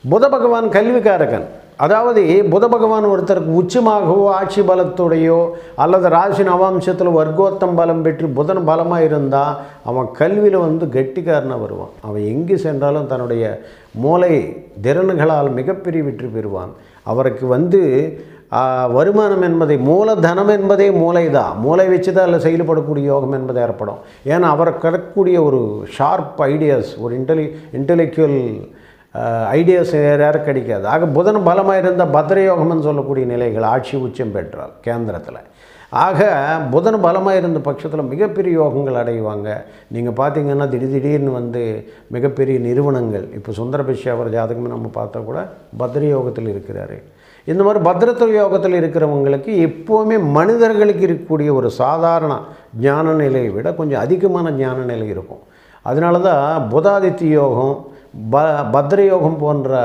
புத பகவான் கல்விக்காரகன். அதாவது புத பகவான் ஒருத்தருக்கு உச்சமாகவோ ஆட்சி பலத்தோடையோ அல்லது ராசி நவாம்சத்தில் வர்க்கோத்தம் பலம் பெற்று புதன் பலமாக இருந்தால் அவன் கல்வியில் கெட்டிக்காரனாக வருவான். அவன் எங்கே சென்றாலும் தன்னுடைய மூளை திறன்களால் மிகப்பெரிய வெற்றி பெறுவான். அவருக்கு வருமானம் என்பதை மூலதனம் என்பதே மூளை தான். மூளை வச்சு தான் அதில் செயல்படக்கூடிய யோகம் என்பது ஏற்படும். ஏன்னா அவருக்கு கிடைக்கக்கூடிய ஒரு ஷார்ப் ஐடியாஸ், ஒரு இன்டெலெக்சுவல் ஐடியாஸ் யாரும் கிடைக்காது. ஆக புதன் பலமாக இருந்தால் பத்ரயோகம்னு சொல்லக்கூடிய நிலைகள் ஆட்சி உச்சம் பெற்றால் கேந்திரத்தில். ஆக புதன் பலமாக இருந்த பட்சத்தில் மிகப்பெரிய யோகங்கள் அடைவாங்க. நீங்கள் பார்த்தீங்கன்னா திடீர்னு மிகப்பெரிய நிறுவனங்கள், இப்போ சுந்தர பிச்சை அவர் ஜாதகமே நம்ம பார்த்தா கூட பத்ர யோகத்தில் இருக்கிறாரு. இந்த மாதிரி பத்ரத்துவ யோகத்தில் இருக்கிறவங்களுக்கு எப்போவுமே மனிதர்களுக்கு இருக்கக்கூடிய ஒரு சாதாரண ஞான நிலையை விட கொஞ்சம் அதிகமான ஞான நிலை இருக்கும். அதனால தான் புதாதித்ய யோகம், பத்ர யோகம் போன்ற